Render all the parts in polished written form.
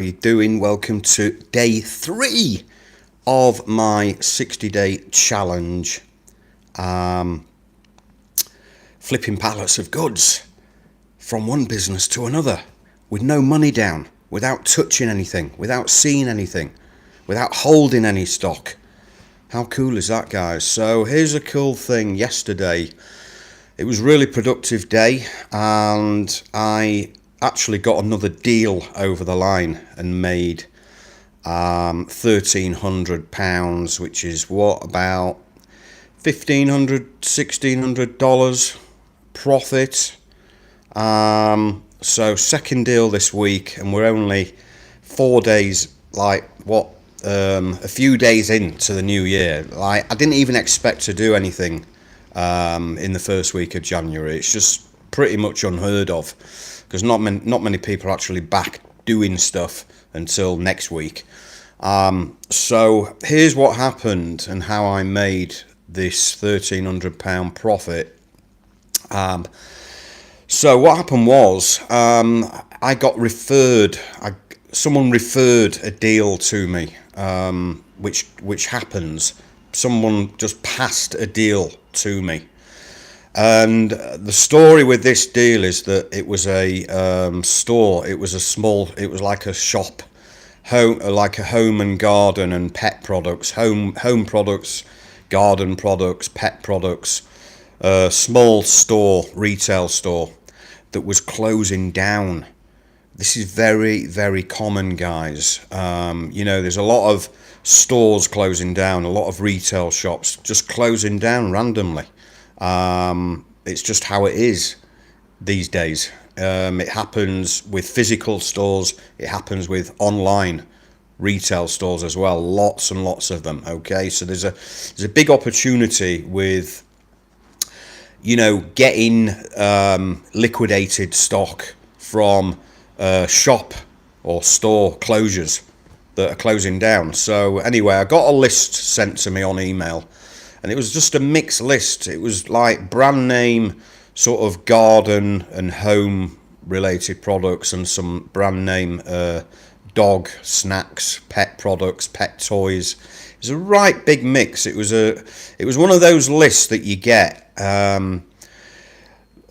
How you doing? Welcome to day 3 of my 60-day challenge. Flipping pallets of goods from one business to another with no money down, without touching anything, without seeing anything, without holding any stock. How cool is that, guys? So here's a cool thing. Yesterday, it was a really productive day, and I actually got another deal over the line and made £1,300, which is what, about $1,600 profit. So second deal this week, and we're only 4 days, a few days into the new year. I didn't even expect to do anything in the first week of January. It's just pretty much unheard of, because not many people are actually back doing stuff until next week. So here's what happened and how I made this £1,300 profit. So what happened was, I got referred. Someone referred a deal to me, which happens. Someone just passed a deal to me. And the story with this deal is that it was a store. It was like a shop, like a home and garden and pet products, home products, garden products, pet products, small store, retail store that was closing down. This is very, very common, guys. There's a lot of stores closing down, a lot of retail shops just closing down randomly. It's just how it is these days. It happens with physical stores. It happens with online retail stores as well. Lots and lots of them. Okay, so there's a big opportunity with getting liquidated stock from shop or store closures that are closing down. So anyway, I got a list sent to me on email. And it was just a mixed list. It was like brand name sort of garden and home related products, and some brand name dog snacks, pet products, pet toys. It was a right big mix. It was one of those lists that you get. A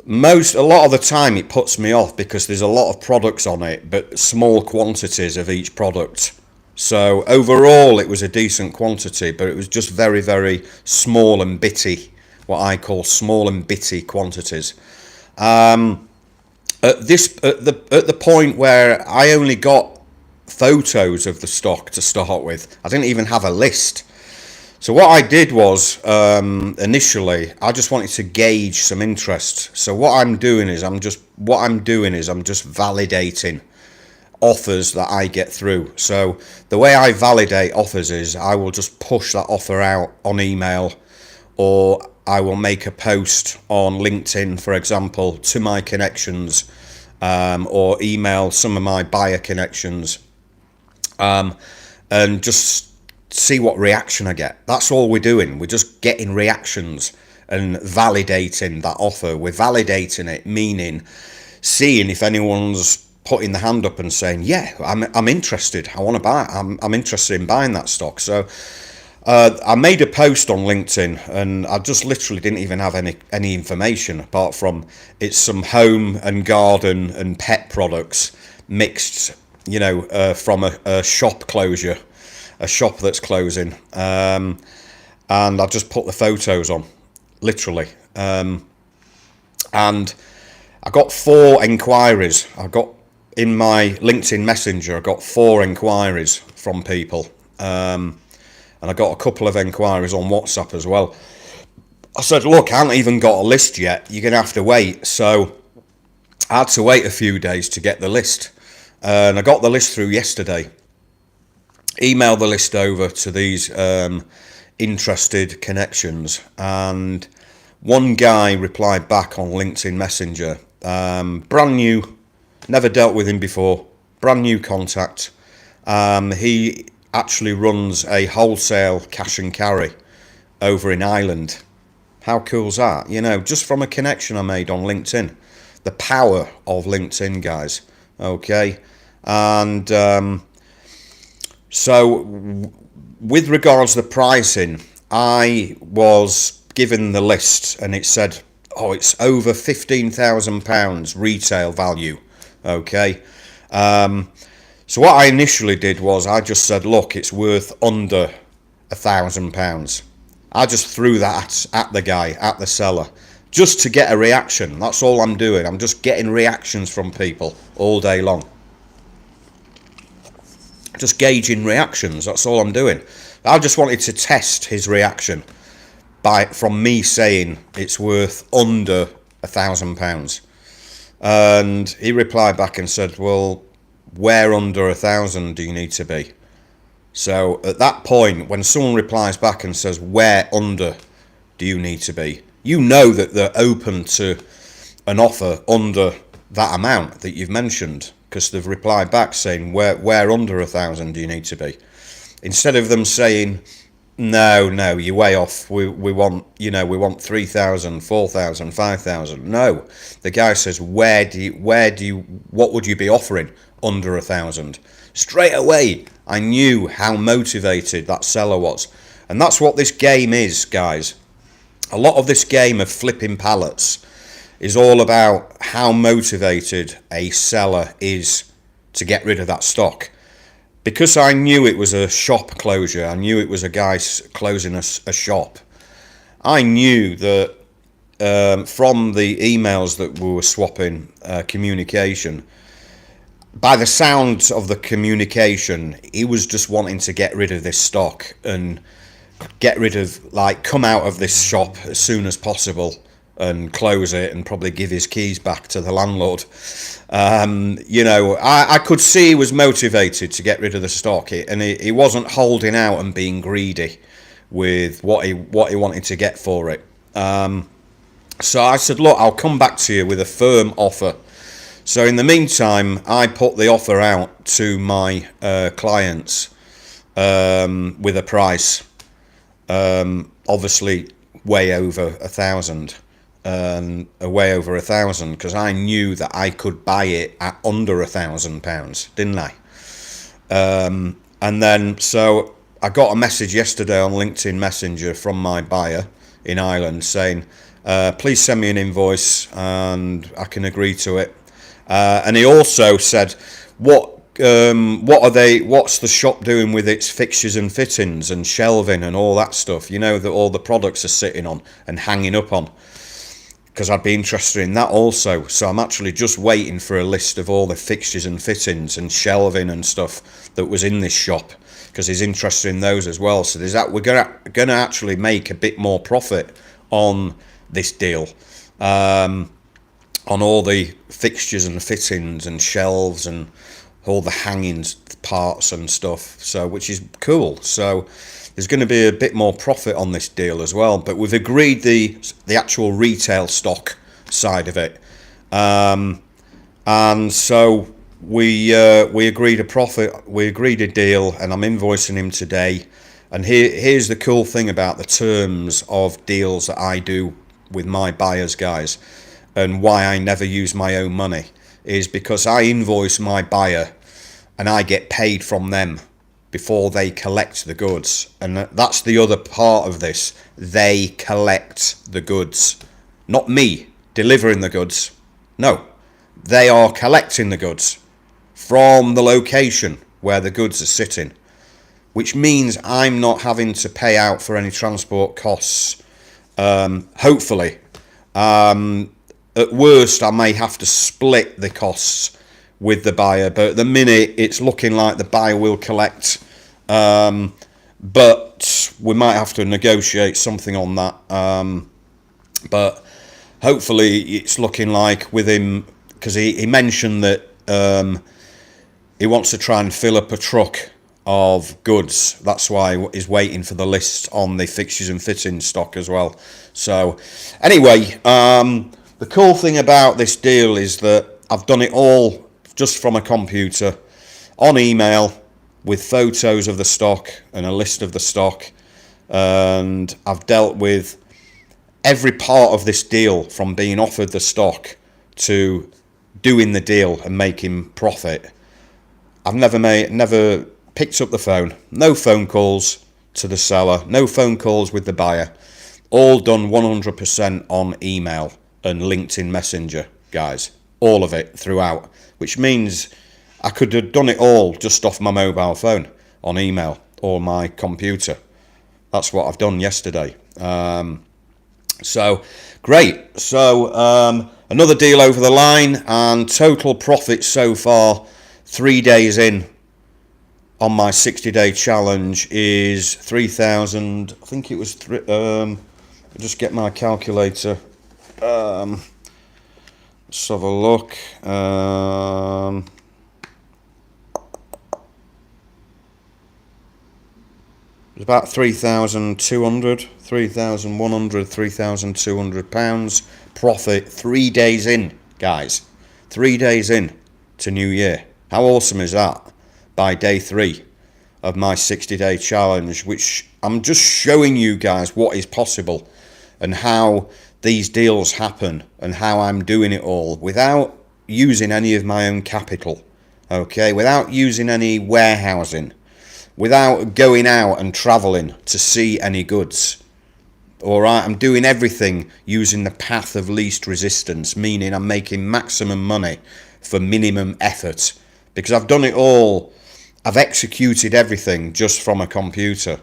lot of the time it puts me off, because there's a lot of products on it, but small quantities of each product. So overall, it was a decent quantity, but it was just very, very small and bitty, what I call small and bitty quantities. At the point where I only got photos of the stock to start with, I didn't even have a list. So what I did was, initially, I just wanted to gauge some interest. So what I'm doing is I'm just validating offers that I get through. So the way I validate offers is I will just push that offer out on email, or I will make a post on LinkedIn, for example, to my connections, or email some of my buyer connections, and just see what reaction I get. That's all we're doing. We're just getting reactions and validating that offer. We're validating it, meaning seeing if anyone's putting the hand up and saying, yeah, I'm interested. I want to buy. I'm interested in buying that stock. So I made a post on LinkedIn, and I just literally didn't even have any information apart from it's some home and garden and pet products mixed, from a shop closure, a shop that's closing, and I just put the photos on, literally, and I got 4 inquiries. In my LinkedIn Messenger, I got 4 inquiries from people, and I got a couple of inquiries on WhatsApp as well. I said, look, I haven't even got a list yet. You're going to have to wait. So I had to wait a few days to get the list, and I got the list through yesterday. Emailed the list over to these interested connections, and one guy replied back on LinkedIn Messenger, brand new. Never dealt with him before. Brand new contact. He actually runs a wholesale cash and carry over in Ireland. How cool's that? Just from a connection I made on LinkedIn. The power of LinkedIn, guys. Okay. And so with regards to the pricing, I was given the list and it said, oh, it's over £15,000 retail value. Okay. So what I initially did was I just said, look, it's worth under £1,000. I just threw that at the guy, at the seller, just to get a reaction. That's all I'm doing. I'm just getting reactions from people all day long. Just gauging reactions. That's all I'm doing. I just wanted to test his reaction from me saying it's worth under £1,000. And he replied back and said, well, where under 1,000 do you need to be? So at that point, when someone replies back and says, where under do you need to be? You know that they're open to an offer under that amount that you've mentioned, because they've replied back saying, where under 1,000 do you need to be? Instead of them saying, no, you're way off. We want 3,000, 4,000, 5,000. No, the guy says, what would you be offering under 1,000? Straight away, I knew how motivated that seller was. And that's what this game is, guys. A lot of this game of flipping pallets is all about how motivated a seller is to get rid of that stock. Because I knew it was a shop closure, I knew it was a guy closing a shop, I knew that from the emails that we were swapping communication, by the sounds of the communication, he was just wanting to get rid of this stock and come out of this shop as soon as possible and close it and probably give his keys back to the landlord. I could see he was motivated to get rid of the stock, and he wasn't holding out and being greedy with what he wanted to get for it. So I said, look, I'll come back to you with a firm offer. So in the meantime, I put the offer out to my clients with a price, obviously way over 1,000. Way over 1,000, because I knew that I could buy it at under £1,000, didn't I? And then so I got a message yesterday on LinkedIn Messenger from my buyer in Ireland saying, please send me an invoice and I can agree to it. And he also said, what's the shop doing with its fixtures and fittings and shelving and all that stuff, that all the products are sitting on and hanging up on? Because I'd be interested in that also. So I'm actually just waiting for a list of all the fixtures and fittings and shelving and stuff that was in this shop, because he's interested in those as well. So we're going to actually make a bit more profit on this deal, on all the fixtures and fittings and shelves and all the hanging parts and stuff. So which is cool. So there's going to be a bit more profit on this deal as well, but we've agreed the actual retail stock side of it, and so we agreed a profit. We agreed a deal, and I'm invoicing him today. And here's the cool thing about the terms of deals that I do with my buyers, guys, and why I never use my own money is because I invoice my buyer, and I get paid from them before they collect the goods. And that's the other part of this. They collect the goods, not me delivering the goods. No, they are collecting the goods from the location where the goods are sitting, which means I'm not having to pay out for any transport costs, hopefully. At worst, I may have to split the costs with the buyer, but at the minute it's looking like the buyer will collect, but we might have to negotiate something on that, but hopefully it's looking like with him, because he mentioned that he wants to try and fill up a truck of goods. That's why he's waiting for the list on the fixtures and fittings stock as well. So anyway, the cool thing about this deal is that I've done it all just from a computer, on email, with photos of the stock and a list of the stock, and I've dealt with every part of this deal, from being offered the stock to doing the deal and making profit, I've never picked up the phone. No phone calls to the seller. No phone calls with the buyer. All done 100% on email and LinkedIn Messenger, guys. All of it throughout. Which means I could have done it all just off my mobile phone on email or my computer. That's what I've done yesterday. So great. So another deal over the line, and total profit so far 3 days in on my 60-day challenge is 3,000. I think it was just get my calculator. Let's have a look. It's about 3,200, 3,100, 3,200 pounds profit 3 days in, guys. 3 days in to New Year. How awesome is that? By day 3 of my 60-day challenge, which I'm just showing you guys what is possible and how these deals happen and how I'm doing it all without using any of my own capital, okay? Without using any warehousing, without going out and traveling to see any goods. All right, I'm doing everything using the path of least resistance, meaning I'm making maximum money for minimum effort, because I've done it all. I've executed everything just from a computer.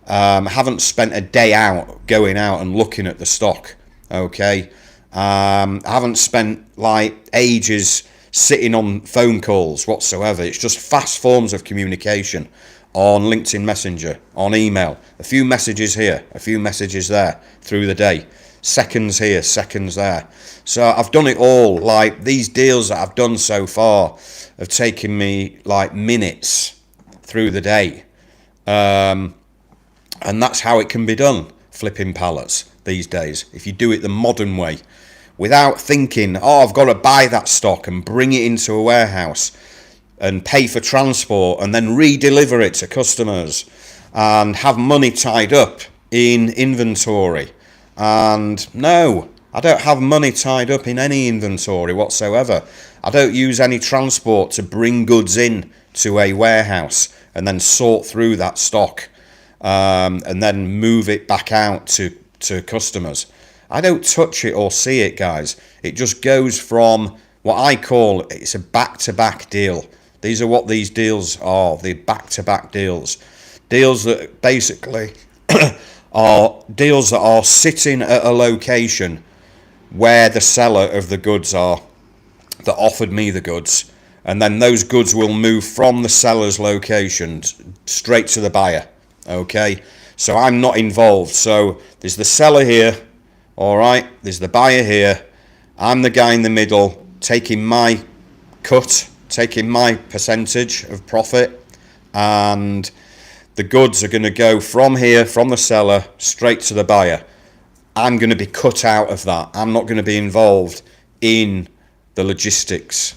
Haven't spent a day out going out and looking at the stock, okay? I haven't spent like ages sitting on phone calls whatsoever. It's just fast forms of communication on LinkedIn Messenger, on email, a few messages here, a few messages there through the day, seconds here, seconds there. So I've done it all. Like these deals that I've done so far have taken me like minutes through the day. And that's how it can be done, flipping pallets these days, if you do it the modern way, without thinking, oh, I've got to buy that stock and bring it into a warehouse and pay for transport and then re-deliver it to customers and have money tied up in inventory. And no, I don't have money tied up in any inventory whatsoever. I don't use any transport to bring goods in to a warehouse and then sort through that stock and then move it back out to customers. I don't touch it or see it, guys. It just goes from what I call, it's a back-to-back deal. These are what these deals are, the back-to-back deals. Deals that basically are deals that are sitting at a location where the seller of the goods are that offered me the goods, and then those goods will move from the seller's location straight to the buyer, okay? So I'm not involved. So there's the seller here, all right? There's the buyer here. I'm the guy in the middle taking my cut, taking my percentage of profit, and the goods are going to go from here, from the seller, straight to the buyer. I'm going to be cut out of that. I'm not going to be involved in the logistics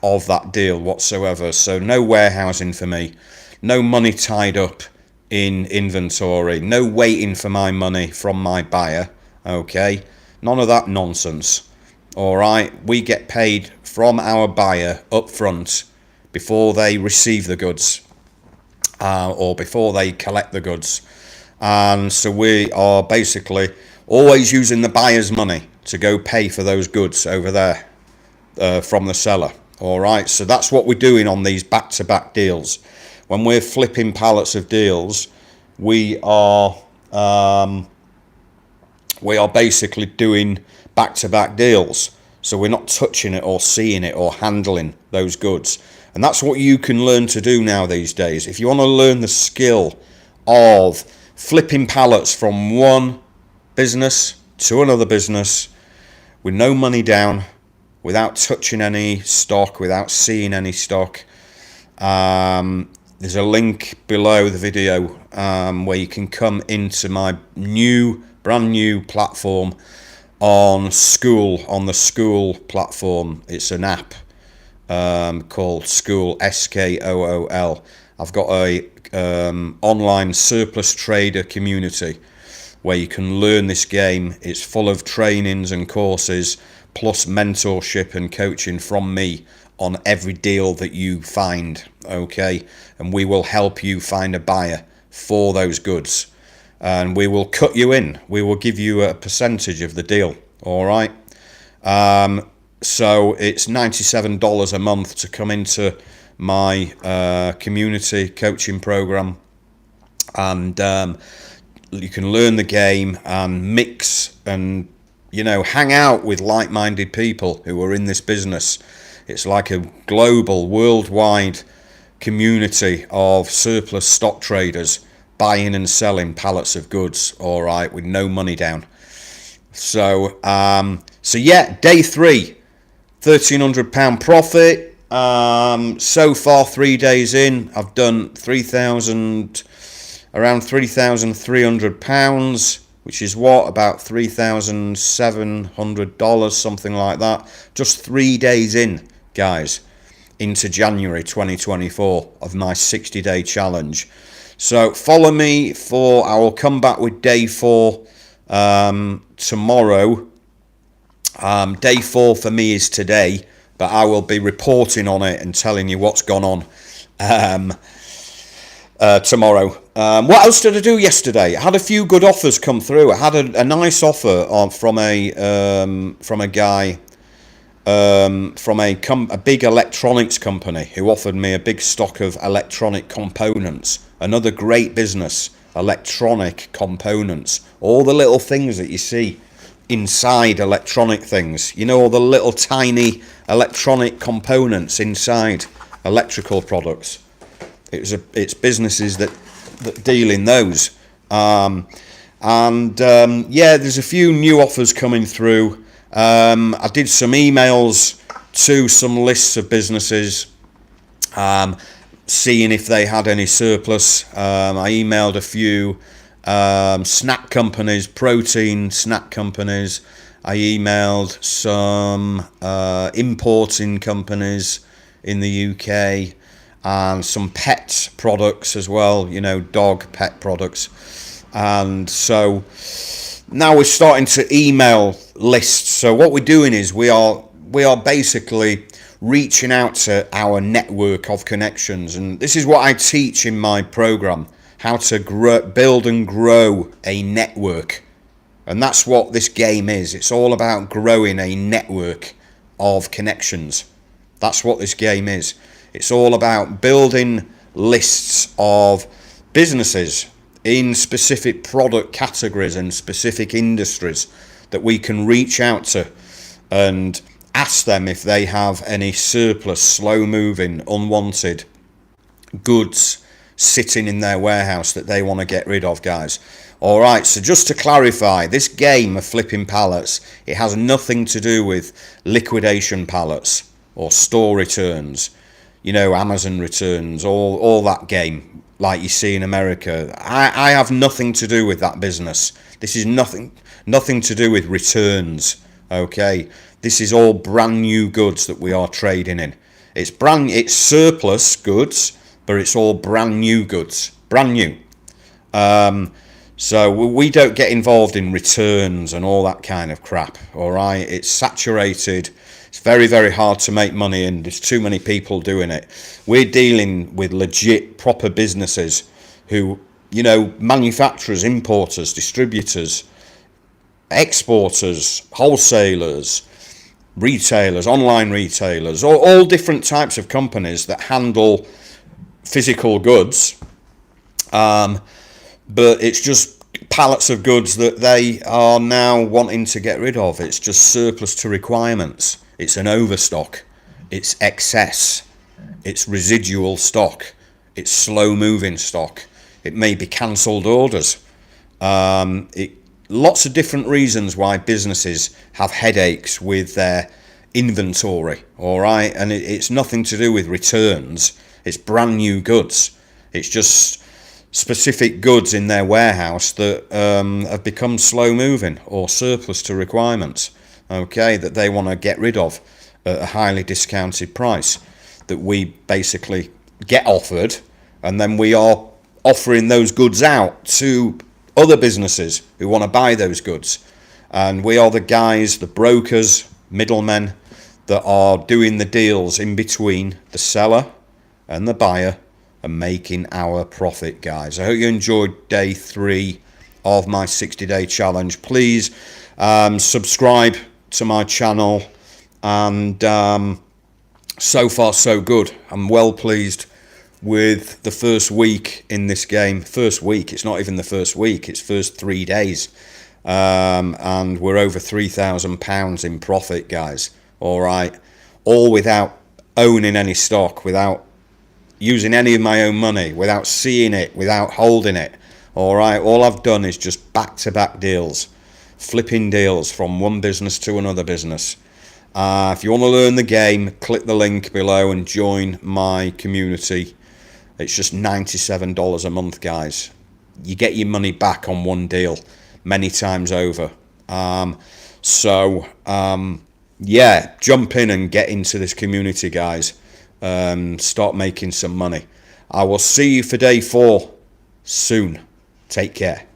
of that deal whatsoever. So no warehousing for me, no money tied up in inventory, no waiting for my money from my buyer, okay? None of that nonsense. All right, we get paid from our buyer up front before they receive the goods or before they collect the goods. And so we are basically always using the buyer's money to go pay for those goods over there from the seller. All right, so that's what we're doing on these back-to-back deals. When we're flipping pallets of deals, we are basically doing back-to-back deals. So we're not touching it or seeing it or handling those goods. And that's what you can learn to do now these days. If you want to learn the skill of flipping pallets from one business to another business with no money down, without touching any stock, without seeing any stock, there's a link below the video where you can come into my brand new platform on the School platform. It's an app called School, SKOOL. I've got a online surplus trader community where you can learn this game. It's full of trainings and courses plus mentorship and coaching from me on every deal that you find, okay? And we will help you find a buyer for those goods, and we will cut you in. We will give you a percentage of the deal, all right? So it's $97 a month to come into my community coaching program, and you can learn the game and mix and, you know, hang out with like-minded people who are in this business. It's like a global, worldwide community of surplus stock traders buying and selling pallets of goods, all right, with no money down. So yeah, day 3, £1,300 profit. So far, 3 days in, I've done around £3,300, which is what, about $3,700, something like that. Just 3 days in, guys, into January 2024 of my 60-day challenge. So follow me I will come back with day 4 tomorrow. Day 4 for me is today, but I will be reporting on it and telling you what's gone on tomorrow. What else did I do yesterday? I had a few good offers come through. I had a nice offer from a guy from a big electronics company who offered me a big stock of electronic components. Another great business, electronic components. All the little things that you see inside electronic things, you know, all the little tiny electronic components inside electrical products. It's businesses that deal in those, yeah, there's a few new offers coming through. I did some emails to some lists of businesses, seeing if they had any surplus. I emailed a few snack companies, protein snack companies. I emailed some importing companies in the UK, and some pet products as well, you know, dog pet products. And so now we're starting to email lists. So what we're doing is we are basically reaching out to our network of connections, and this is what I teach in my program, how to build and grow a network. And that's what this game is. It's all about growing a network of connections. That's what this game is. It's all about building lists of businesses in specific product categories and specific industries that we can reach out to and ask them if they have any surplus, slow-moving, unwanted goods sitting in their warehouse that they want to get rid of, guys. All right, so just to clarify, this game of flipping pallets, it has nothing to do with liquidation pallets or store returns, you know, Amazon returns, all that game like you see in America. I have nothing to do with that business. This is nothing to do with returns, okay? This is all brand new goods that we are trading in. It's surplus goods, but it's all brand new goods, brand new. So we don't get involved in returns and all that kind of crap, all right? It's saturated. It's very, very hard to make money, and there's too many people doing it. We're dealing with legit, proper businesses who, you know, manufacturers, importers, distributors, exporters, wholesalers, retailers, online retailers, all different types of companies that handle physical goods. But it's just pallets of goods that they are now wanting to get rid of. It's just surplus to requirements. It's an overstock. It's excess. It's residual stock. It's slow-moving stock. It may be cancelled orders. Lots of different reasons why businesses have headaches with their inventory, all right? And it's nothing to do with returns. It's brand new goods. It's just specific goods in their warehouse that have become slow-moving or surplus to requirements, okay, that they want to get rid of at a highly discounted price that we basically get offered, and then we are offering those goods out to other businesses who want to buy those goods. And we are the guys, the brokers, middlemen, that are doing the deals in between the seller and the buyer and making our profit, guys. I hope you enjoyed day 3 of my 60-day challenge. Please subscribe to my channel, and so far so good. I'm well pleased with the first week in this game. First week, it's not even the first week, it's first 3 days, and we're over £3,000 in profit, guys. All right, all without owning any stock, without using any of my own money, without seeing it, without holding it. All right, all I've done is just back-to-back deals, flipping deals from one business to another business. If you want to learn the game, click the link below and join my community. It's just $97 a month, guys. You get your money back on one deal many times over. Yeah, jump in and get into this community, guys. Start making some money. I will see you for day 4 soon. Take care.